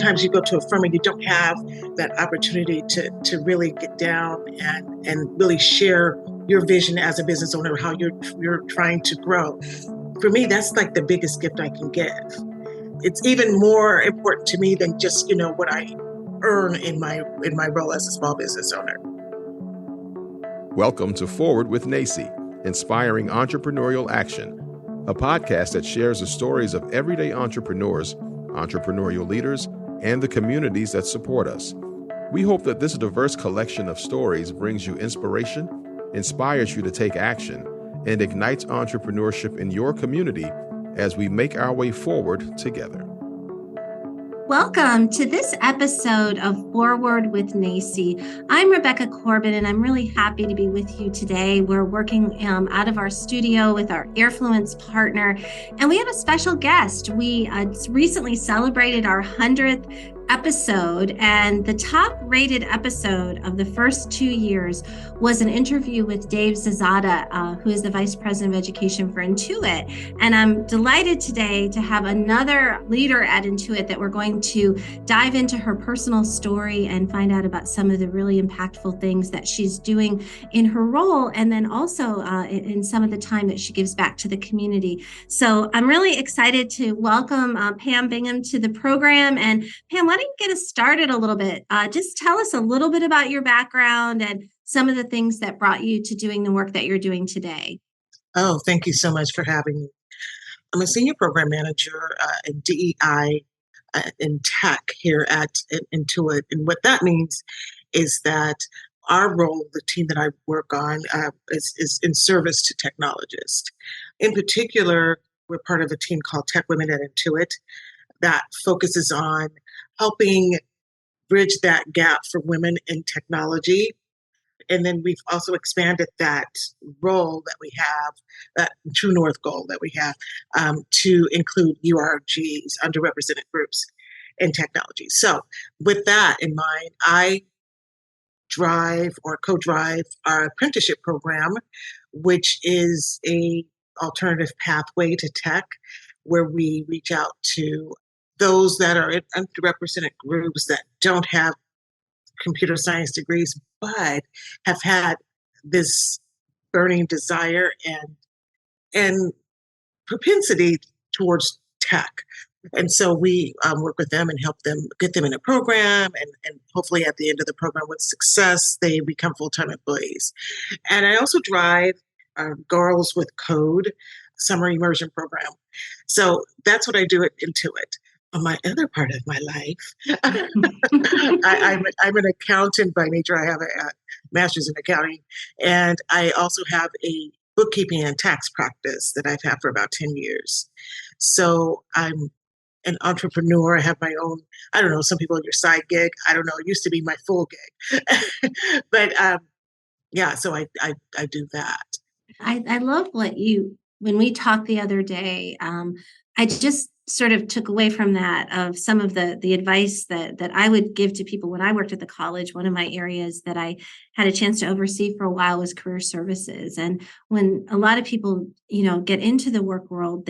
sometimes you go to a firm and you don't have that opportunity to really get down and really share your vision as a business owner, how you're trying to grow. For me, that's like the biggest gift I can give. It's even more important to me than just, what I earn in my role as a small business owner. Welcome to Forward with NACCE, Inspiring Entrepreneurial Action, a podcast that shares the stories of everyday entrepreneurs, entrepreneurial leaders, and the communities that support us. We hope that this diverse collection of stories brings you inspiration, inspires you to take action, and ignites entrepreneurship in your community as we make our way forward together. Welcome to this episode of Forward with NACCE. I'm Rebecca Corbin, and I'm really happy to be with you today. We're working out of our studio with our Airfluence partner, and we have a special guest. We recently celebrated our 100th episode, and the top rated episode of the first 2 years was an interview with Dave Zazada, who is the Vice President of Education for Intuit. And I'm delighted today to have another leader at Intuit that we're going to dive into her personal story and find out about some of the really impactful things that she's doing in her role, and then also in some of the time that she gives back to the community. So I'm really excited to welcome Pam Bingham to the program. And Pam, why don't you get us started a little bit? Just tell us a little bit about your background and some of the things that brought you to doing the work that you're doing today. Oh, thank you so much for having me. I'm a senior program manager in DEI in tech here at Intuit. And what that means is that our role, the team that I work on, is in service to technologists. In particular, we're part of a team called Tech Women at Intuit that focuses on helping bridge that gap for women in technology. And then we've also expanded that role that we have, that True North goal that we have, to include URGs, underrepresented groups in technology. So with that in mind, I drive or co-drive our apprenticeship program, which is a alternative pathway to tech, where we reach out to those that are in underrepresented groups that don't have computer science degrees, but have had this burning desire and propensity towards tech. And so we work with them and help them get them in a program, and hopefully at the end of the program with success, they become full-time employees. And I also drive our Girls with Code summer immersion program. So that's what I do at Intuit. On my other part of my life, I'm an accountant by nature. I have a master's in accounting, and I also have a bookkeeping and tax practice that I've had for about 10 years. So I'm an entrepreneur. I have my own, I don't know, some people your side gig. I don't know, it used to be my full gig. But yeah, so I do that. I love when we talked the other day, I just sort of took away from that of some of the advice that I would give to people when I worked at the college. One of my areas that I had a chance to oversee for a while was career services. And when a lot of people, get into the work world,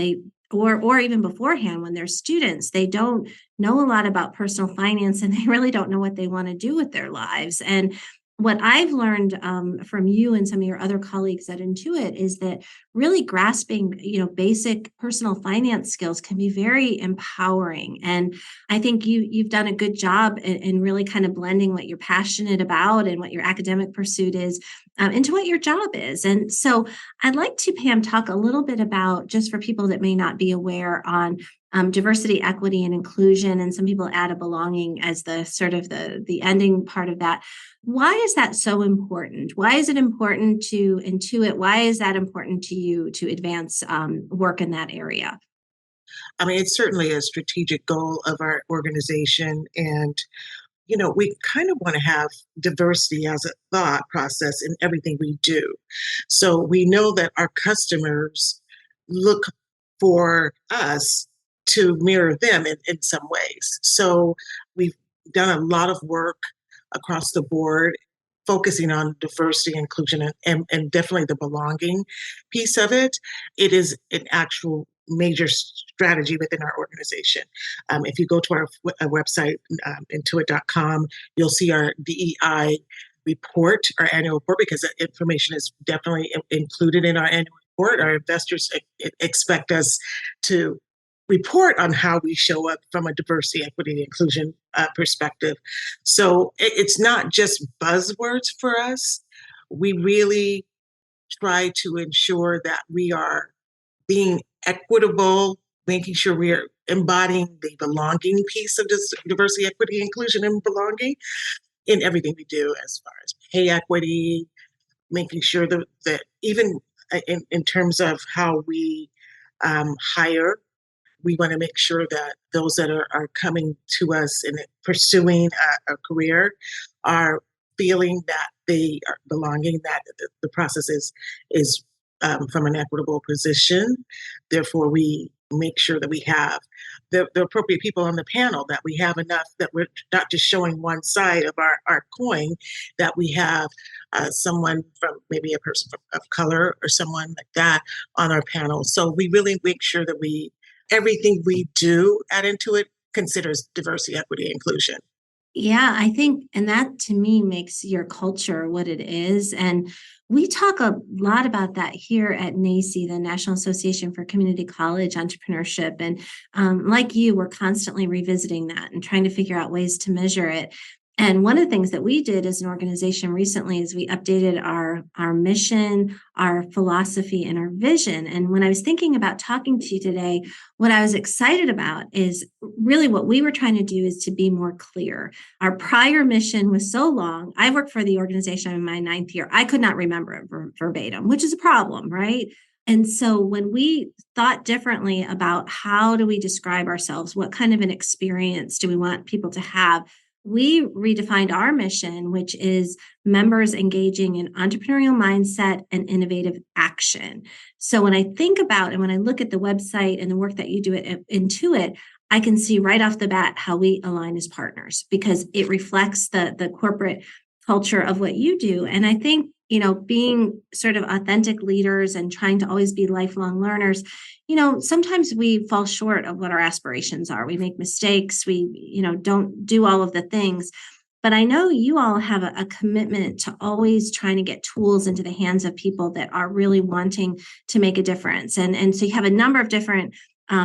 or even beforehand, when they're students, they don't know a lot about personal finance, and they really don't know what they want to do with their lives. And what I've learned from you and some of your other colleagues at Intuit is that really grasping, basic personal finance skills can be very empowering. And I think you've done a good job in really kind of blending what you're passionate about and what your academic pursuit is into what your job is. And so I'd like to, Pam, talk a little bit about, just for people that may not be aware, on diversity, equity, and inclusion. And some people add a belonging as the sort of the ending part of that. Why is that so important? Why is it important to Intuit? Why is that important to you to advance work in that area? I mean, it's certainly a strategic goal of our organization. And, we kind of want to have diversity as a thought process in everything we do. So we know that our customers look for us to mirror them in some ways. So we've done a lot of work across the board, focusing on diversity, inclusion, and definitely the belonging piece of it. It is an actual major strategy within our organization. If you go to our website, intuit.com, you'll see our DEI report, our annual report, because that information is definitely included in our annual report. Our investors expect us to report on how we show up from a diversity, equity, and inclusion perspective. So it's not just buzzwords for us. We really try to ensure that we are being equitable, making sure we are embodying the belonging piece of this diversity, equity, inclusion, and belonging in everything we do, as far as pay equity, making sure that even in terms of how we hire, we want to make sure that those that are coming to us and pursuing a career are feeling that they are belonging, that the process is from an equitable position. Therefore, we make sure that we have the appropriate people on the panel, that we have enough, that we're not just showing one side of our coin, that we have someone from maybe a person of color or someone like that on our panel. So we really make sure that everything we do at Intuit considers diversity, equity, inclusion. Yeah, I think, and that to me makes your culture what it is. And we talk a lot about that here at NACCE, the National Association for Community College Entrepreneurship. And like you, we're constantly revisiting that and trying to figure out ways to measure it. And one of the things that we did as an organization recently is we updated our mission, our philosophy, and our vision. And when I was thinking about talking to you today, what I was excited about is really what we were trying to do is to be more clear. Our prior mission was so long. I worked for the organization in my 9th year. I could not remember it verbatim, which is a problem, right? And so when we thought differently about how do we describe ourselves, what kind of an experience do we want people to have, we redefined our mission, which is members engaging in entrepreneurial mindset and innovative action. So when I think about and when I look at the website and the work that you do at Intuit, I can see right off the bat how we align as partners because it reflects the corporate culture of what you do. And I think, being sort of authentic leaders and trying to always be lifelong learners, sometimes we fall short of what our aspirations are. We make mistakes. We, don't do all of the things. But I know you all have a commitment to always trying to get tools into the hands of people that are really wanting to make a difference. And so you have a number of different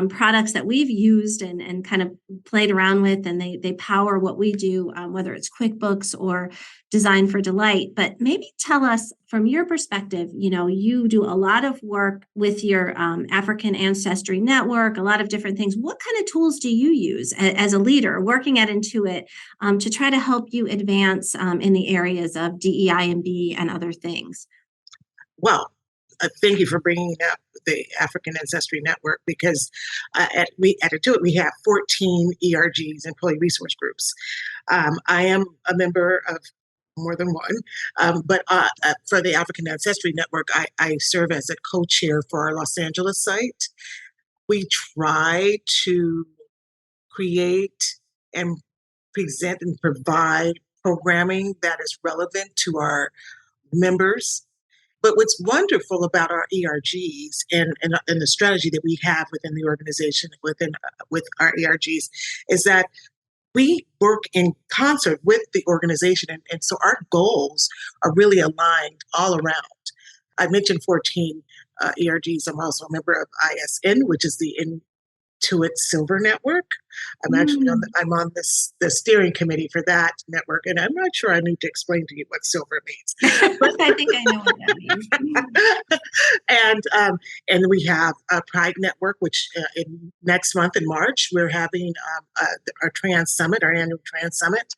products that we've used and kind of played around with, and they power what we do, whether it's QuickBooks or Design for Delight. But maybe tell us from your perspective, you do a lot of work with your African Ancestry Network, a lot of different things. What kind of tools do you use as a leader working at Intuit to try to help you advance in the areas of DEI and B and other things? Well, thank you for bringing up the African Ancestry Network because at Intuit we have 14 ERGs, employee resource groups. I am a member of more than one, but for the African Ancestry Network, I serve as a co-chair for our Los Angeles site. We try to create and present and provide programming that is relevant to our members. But what's wonderful about our ERGs and the strategy that we have within the organization, with our ERGs, is that we work in concert with the organization. And so our goals are really aligned all around. I mentioned 14 ERGs. I'm also a member of ISN, which is the Intuit Silver Network. I'm actually I'm on the steering committee for that network, and I'm not sure I need to explain to you what silver means. I think I know what that means. And we have a Pride Network, which next month in March we're having our Trans Summit, our annual Trans Summit.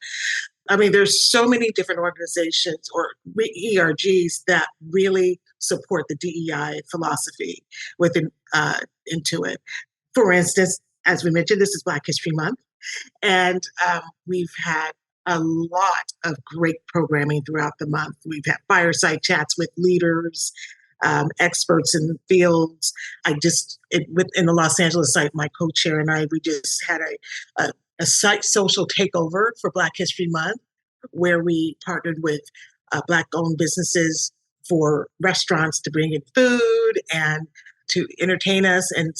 I mean, there's so many different organizations or ERGs that really support the DEI philosophy within Intuit. For instance, as we mentioned, this is Black History Month, and we've had a lot of great programming throughout the month. We've had fireside chats with leaders, experts in the fields. Within the Los Angeles site, my co-chair and I, we just had a site social takeover for Black History Month, where we partnered with Black-owned businesses for restaurants to bring in food and to entertain us, and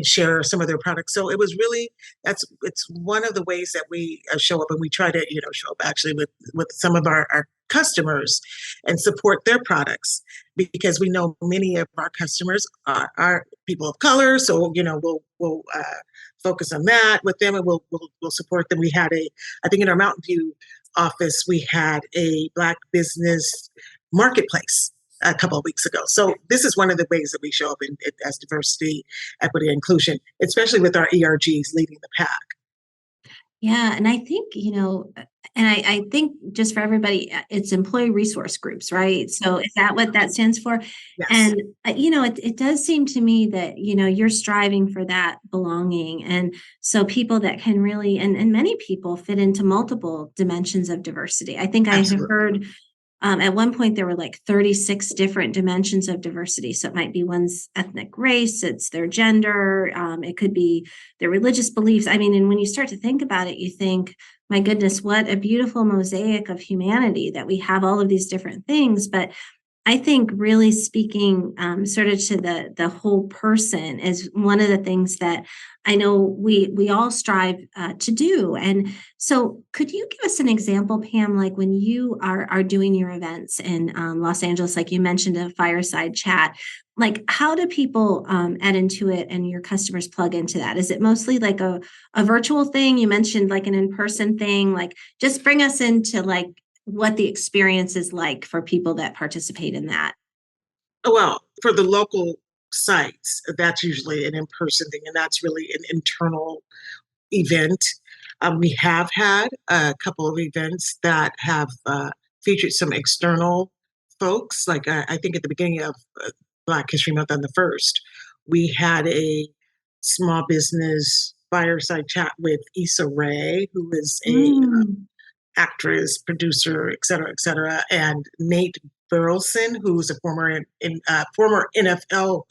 share some of their products. So it was really, it's one of the ways that we show up, and we try to show up actually with some of our customers and support their products, because we know many of our customers are people of color. So we'll focus on that with them, and we'll support them. We had I think in our Mountain View office, we had a Black business marketplace a couple of weeks ago. So this is one of the ways that we show up as diversity, equity, and inclusion, especially with our ERGs leading the pack. Yeah. And I think, and I think just for everybody, it's employee resource groups, right? So is that what that stands for? Yes. And, it does seem to me that, you're striving for that belonging. And so people that can really, and many people fit into multiple dimensions of diversity. I think I have heard at one point, there were like 36 different dimensions of diversity. So it might be one's ethnic race, it's their gender, it could be their religious beliefs. I mean, and when you start to think about it, you think, my goodness, what a beautiful mosaic of humanity that we have all of these different things. But I think really speaking sort of to the whole person is one of the things that I know we all strive to do. And so could you give us an example, Pam, like when you are doing your events in Los Angeles, like you mentioned a fireside chat, like how do people at Intuit and your customers plug into that? Is it mostly like a virtual thing? You mentioned like an in-person thing, like just bring us into like what the experience is like for people that participate in that. Well, for the local sites, that's usually an in-person thing, and that's really an internal event. We have had a couple of events that have featured some external folks. Like I think at the beginning of Black History Month on the 1st, we had a small business fireside chat with Issa Rae, who is a actress, producer, et cetera, and Nate Burleson, who's a former NFL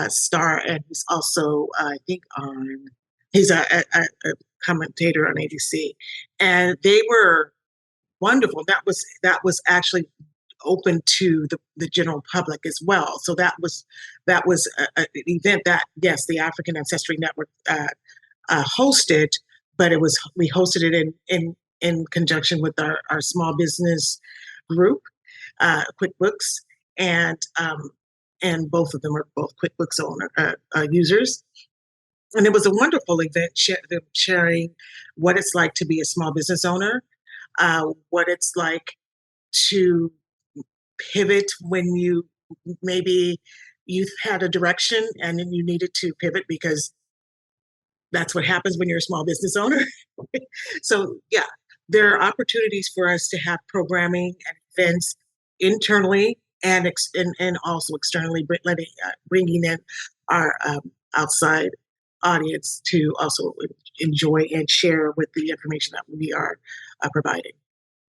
star, and he's also, I think, he's a commentator on ABC, and they were wonderful. That was actually open to the general public as well. So that was an event that, yes, the African Ancestry Network hosted, but we hosted it in conjunction with our small business group, QuickBooks, and both of them are both QuickBooks owner users. And it was a wonderful event, sharing what it's like to be a small business owner, what it's like to pivot when maybe you've had a direction and then you needed to pivot, because that's what happens when you're a small business owner. So yeah, there are opportunities for us to have programming and events internally and also externally, bringing in our outside audience to also enjoy and share with the information that we are providing.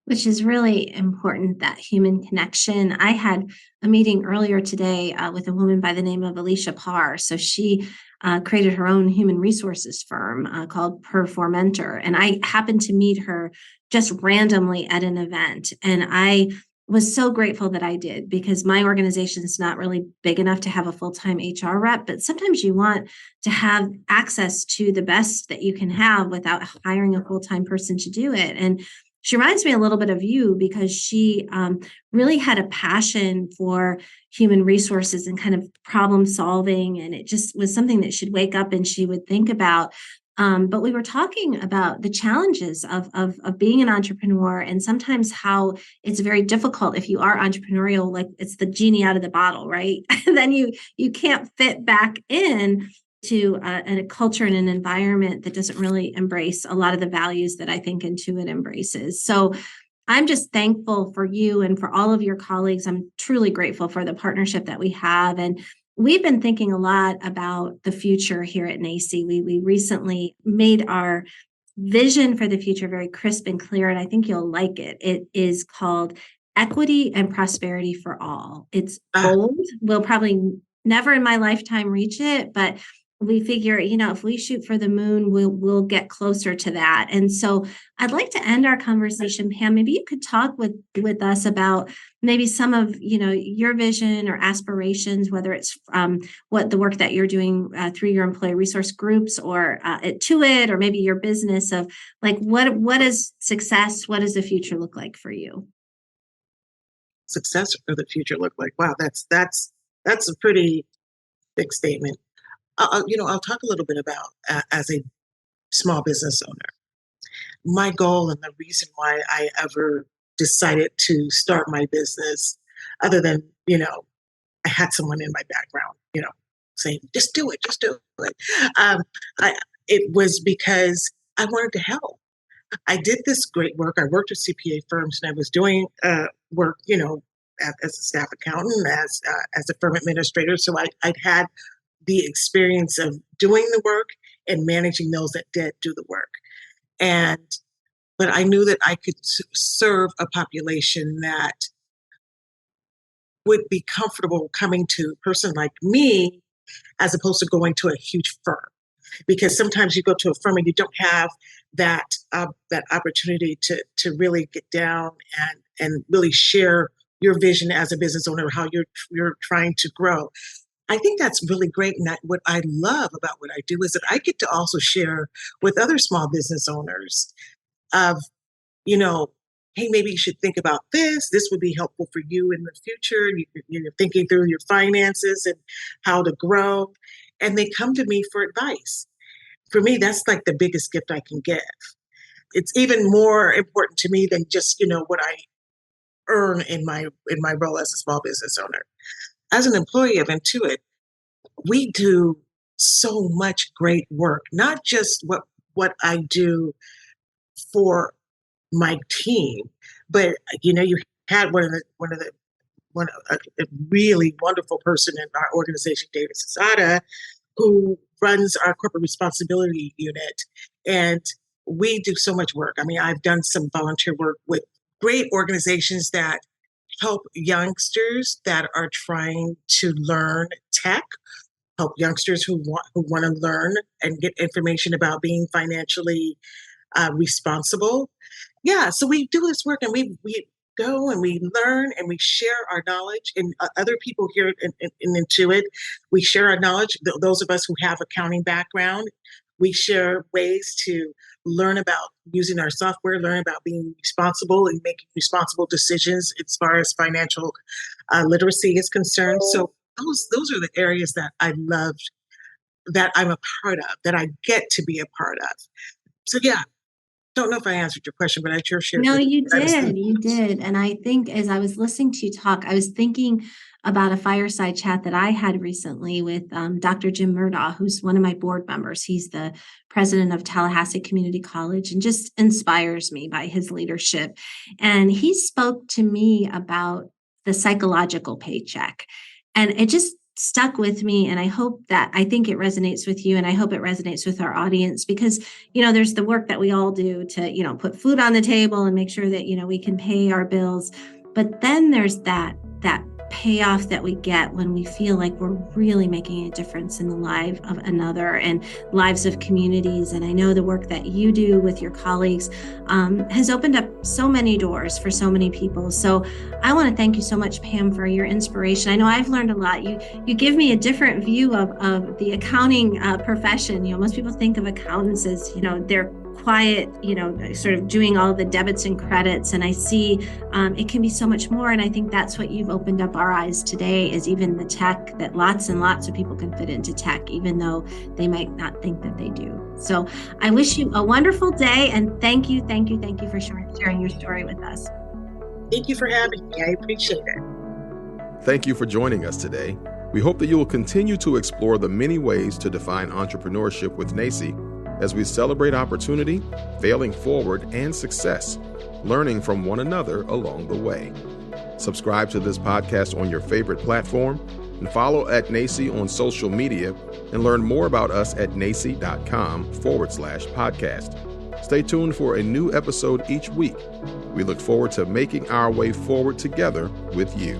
Which is really important, that human connection. I had a meeting earlier today with a woman by the name of Alicia Parr. So she created her own human resources firm called Performentor. And I happened to meet her just randomly at an event. And I was so grateful that I did, because my organization is not really big enough to have a full-time HR rep, but sometimes you want to have access to the best that you can have without hiring a full-time person to do it. And she reminds me a little bit of you, because she really had a passion for human resources and kind of problem solving. And it just was something that she'd wake up and she would think about. But we were talking about the challenges of being an entrepreneur, and sometimes how it's very difficult if you are entrepreneurial, like it's the genie out of the bottle, right? Then you can't fit back in to a culture and an environment that doesn't really embrace a lot of the values that I think Intuit embraces. So I'm just thankful for you and for all of your colleagues. I'm truly grateful for the partnership that we have. And we've been thinking a lot about the future here at NACCE. We recently made our vision for the future very crisp and clear, and I think you'll like it. It is called Equity and Prosperity for All. It's bold. We'll probably never in my lifetime reach it, but we figure, if we shoot for the moon, we'll get closer to that. And so I'd like to end our conversation, Pam. Maybe you could talk with us about maybe some of, your vision or aspirations, whether it's what the work that you're doing through your employee resource groups or at Intuit, or maybe your business of like, what is success? What does the future look like for you? Success for the future look like? Wow, that's a pretty big statement. I'll talk a little bit about as a small business owner. My goal and the reason why I ever decided to start my business, other than, I had someone in my background, saying, just do it, just do it. Um, it was because I wanted to help. I did this great work. I worked with CPA firms and I was doing work, as a staff accountant, as a firm administrator. So I'd had the experience of doing the work and managing those that did do the work. But I knew that I could serve a population that would be comfortable coming to a person like me, as opposed to going to a huge firm. Because sometimes you go to a firm and you don't have that opportunity to really get down and really share your vision as a business owner, how you're trying to grow. I think that's really great. And what I love about what I do is that I get to also share with other small business owners of, hey, maybe you should think about this. This would be helpful for you in the future. You're thinking through your finances and how to grow. And they come to me for advice. For me, that's like the biggest gift I can give. It's even more important to me than just, what I earn in my role as a small business owner. As an employee of Intuit, we do so much great work, not just what I do for my team, but you had a really wonderful person in our organization, David Sasada, who runs our corporate responsibility unit, and we do so much work. I mean, I've done some volunteer work with great organizations that help youngsters that are trying to learn tech, help youngsters who want to learn and get information about being financially responsible. Yeah, so we do this work and we go and we learn and we share our knowledge. And other people here in Intuit, we share our knowledge. Those of us who have accounting background, we share ways to learn about using our software, learn about being responsible and making responsible decisions as far as financial literacy is concerned. So those are the areas that I loved, that I'm a part of, that I get to be a part of. So yeah, don't know if I answered your question, but I sure shared. No, you did. And I think as I was listening to you talk, I was thinking about a fireside chat that I had recently with Dr. Jim Murdaugh, who's one of my board members. He's the president of Tallahassee Community College and just inspires me by his leadership. And he spoke to me about the psychological paycheck. And it just stuck with me. And I think it resonates with you. And I hope it resonates with our audience because, there's the work that we all do to, put food on the table and make sure that, we can pay our bills. But then there's that payoff that we get when we feel like we're really making a difference in the life of another and lives of communities. And I know the work that you do with your colleagues has opened up so many doors for so many people. So I want to thank you so much, Pam, for your inspiration. I know I've learned a lot. You give me a different view of the accounting profession. Most people think of accountants as, they're quiet, sort of doing all the debits and credits. And I see it can be so much more. And I think that's what you've opened up our eyes today is even the tech, that lots and lots of people can fit into tech, even though they might not think that they do. So I wish you a wonderful day. And thank you for sharing your story with us. Thank you for having me. I appreciate it. Thank you for joining us today. We hope that you will continue to explore the many ways to define entrepreneurship with NACCE as we celebrate opportunity, failing forward, and success, learning from one another along the way. Subscribe to this podcast on your favorite platform and follow at NACCE on social media and learn more about us at nacce.com/podcast. Stay tuned for a new episode each week. We look forward to making our way forward together with you.